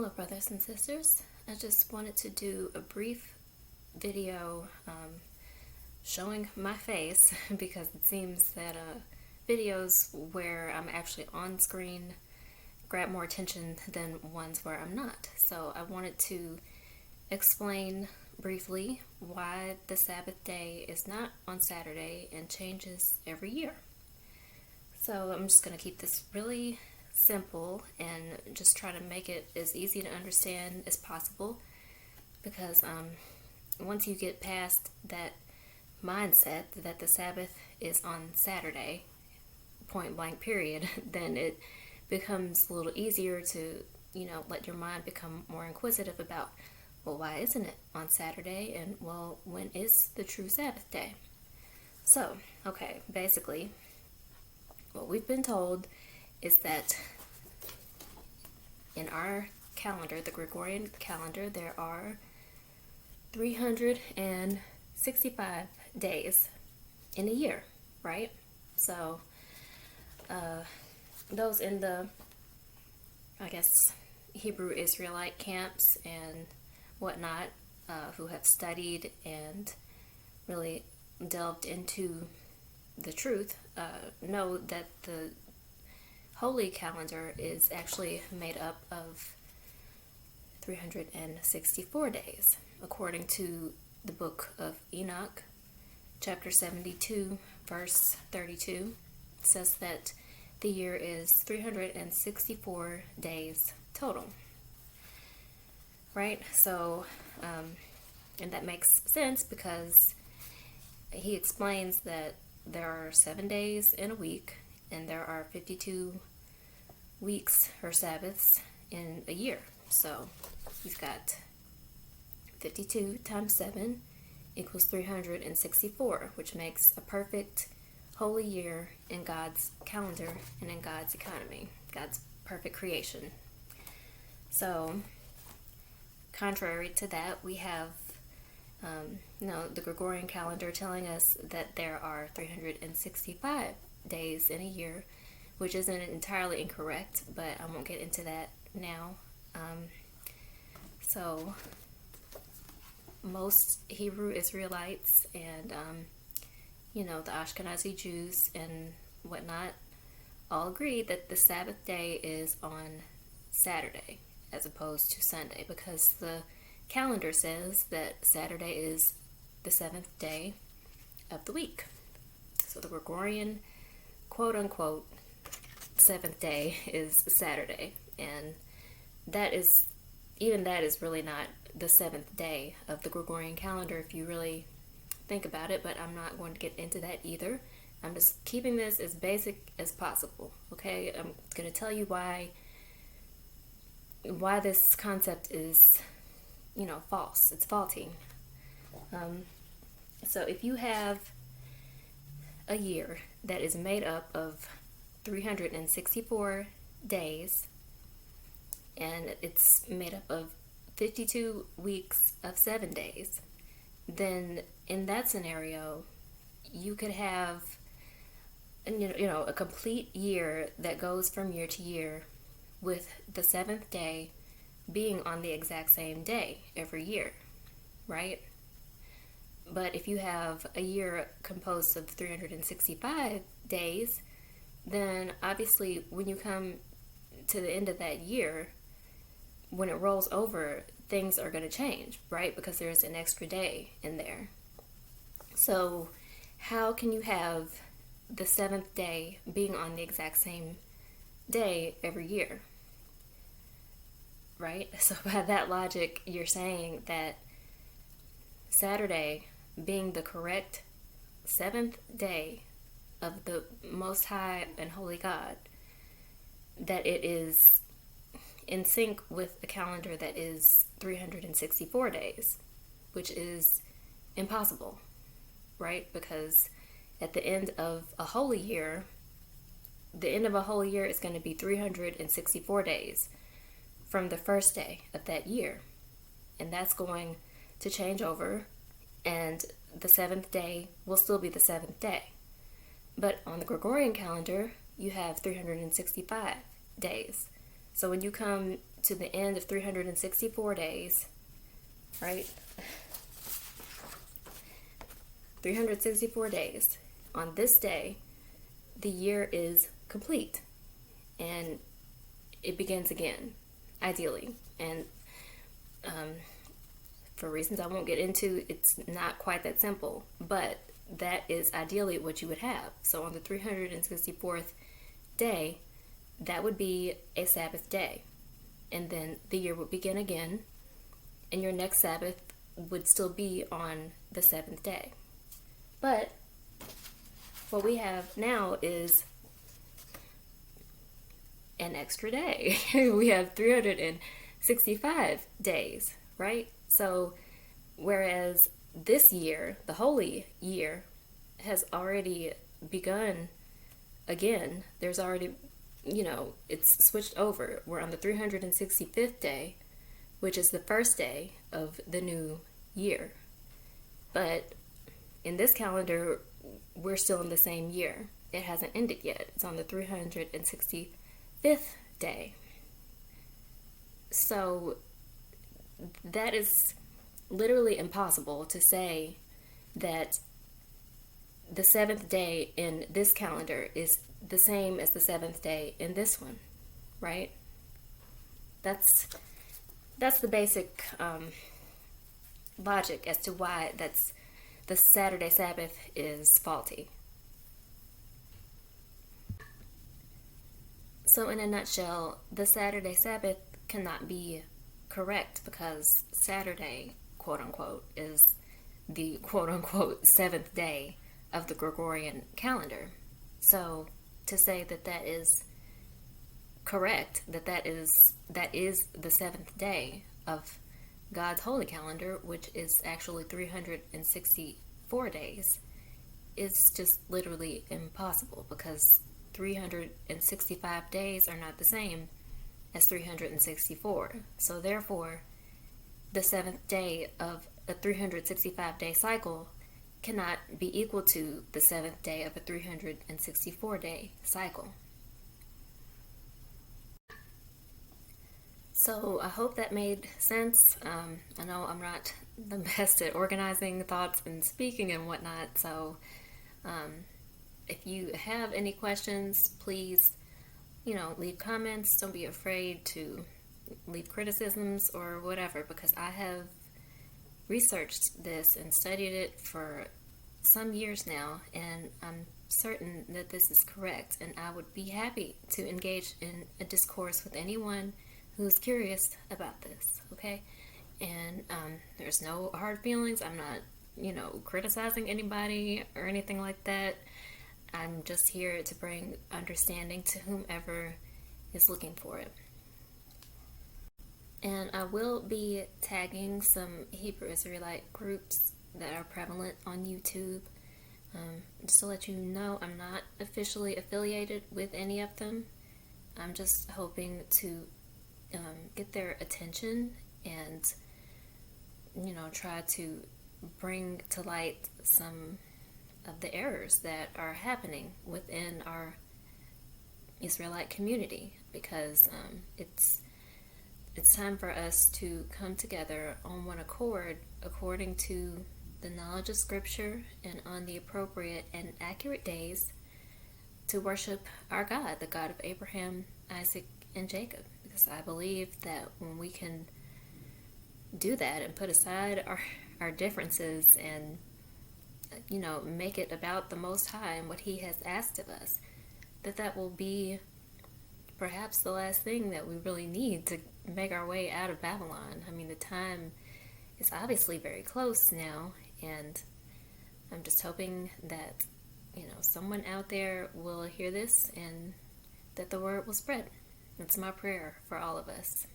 Hello, brothers and sisters. I just wanted to do a brief video showing my face because it seems that videos where I'm actually on screen grab more attention than ones where I'm not. So I wanted to explain briefly why the Sabbath day is not on Saturday and changes every year. So I'm just going to keep this really simple and just try to make it as easy to understand as possible, because once you get past that mindset that the Sabbath is on Saturday, point blank period, then it becomes a little easier to, let your mind become more inquisitive about, well, why isn't it on Saturday, and well, when is the true Sabbath day? So, okay, basically what we've been told is that in our calendar, the Gregorian calendar, there are 365 days in a year, right? So those in the, Hebrew Israelite camps and whatnot, who have studied and really delved into the truth, know that the Holy calendar is actually made up of 364 days, according to the book of Enoch, chapter 72, verse 32. It says that the year is 364 days total, right? So, and that makes sense because he explains that there are 7 days in a week, and there are 52 weeks or Sabbaths in a year. So you've got 52 times 7 equals 364, which makes a perfect holy year in God's calendar and in God's economy, God's perfect creation. So contrary to that, we have the Gregorian calendar telling us that there are 365 days in a year, which isn't entirely incorrect, but I won't get into that now. So most Hebrew Israelites and the Ashkenazi Jews and whatnot all agree that the Sabbath day is on Saturday as opposed to Sunday, because the calendar says that Saturday is the 7th day of the week. So the Gregorian quote-unquote 7th day is Saturday, and that is really not the 7th day of the Gregorian calendar if you really think about it, but I'm not going to get into that either. I'm just keeping this as basic as possible, okay? I'm going to tell you why this concept is, false. It's faulty. So if you have a year that is made up of 364 days, and it's made up of 52 weeks of 7 days, then in that scenario, you could have, a complete year that goes from year to year, with the 7th day being on the exact same day every year, right? But if you have a year composed of 365 days, then obviously when you come to the end of that year, when it rolls over, things are going to change, right? Because there's an extra day in there. So how can you have the 7th day being on the exact same day every year, right? So by that logic, you're saying that Saturday being the correct 7th day of the Most High and Holy God, that it is in sync with a calendar that is 364 days, which is impossible, right? Because at the end of a holy year, is going to be 364 days from the first day of that year. And that's going to change over, and the 7th day will still be the 7th day. But on the Gregorian calendar, you have 365 days. So when you come to the end of 364 days, right? 364 days. On this day, the year is complete and it begins again, ideally. And for reasons I won't get into, it's not quite that simple, but that is ideally what you would have. So on the 364th day, that would be a Sabbath day. And then the year would begin again, and your next Sabbath would still be on the 7th day. But what we have now is an extra day. We have 365 days, right? So whereas this year, the holy year, has already begun again, there's already, it's switched over. We're on the 365th day, which is the first day of the new year. But in this calendar, we're still in the same year. It hasn't ended yet. It's on the 365th day. So that is literally impossible to say that the 7th day in this calendar is the same as the 7th day in this one, right? That's the basic logic as to why the Saturday Sabbath is faulty. So in a nutshell, the Saturday Sabbath cannot be correct because Saturday, quote unquote, is the quote unquote 7th day of the Gregorian calendar. So to say that that is correct, that is the 7th day of God's holy calendar, which is actually 364 days, is just literally impossible because 365 days are not the same as 364. So therefore, the 7th day of a 365 day cycle cannot be equal to the 7th day of a 364 day cycle. So I hope that made sense. I know I'm not the best at organizing thoughts and speaking and whatnot, so if you have any questions, please, leave comments. Don't be afraid to leave criticisms or whatever, because I have researched this and studied it for some years now, and I'm certain that this is correct, and I would be happy to engage in a discourse with anyone who's curious about this, okay? And there's no hard feelings. I'm not, criticizing anybody or anything like that. I'm just here to bring understanding to whomever is looking for it. And I will be tagging some Hebrew Israelite groups that are prevalent on YouTube. Just to let you know, I'm not officially affiliated with any of them. I'm just hoping to get their attention and, try to bring to light some of the errors that are happening within our Israelite community, because it's time for us to come together on one accord according to the knowledge of Scripture and on the appropriate and accurate days to worship our God, the God of Abraham, Isaac, and Jacob. Because I believe that when we can do that and put aside our differences and make it about the Most High and what He has asked of us, that will be perhaps the last thing that we really need to make our way out of Babylon. I mean, the time is obviously very close now, and I'm just hoping that, someone out there will hear this and that the word will spread. That's my prayer for all of us.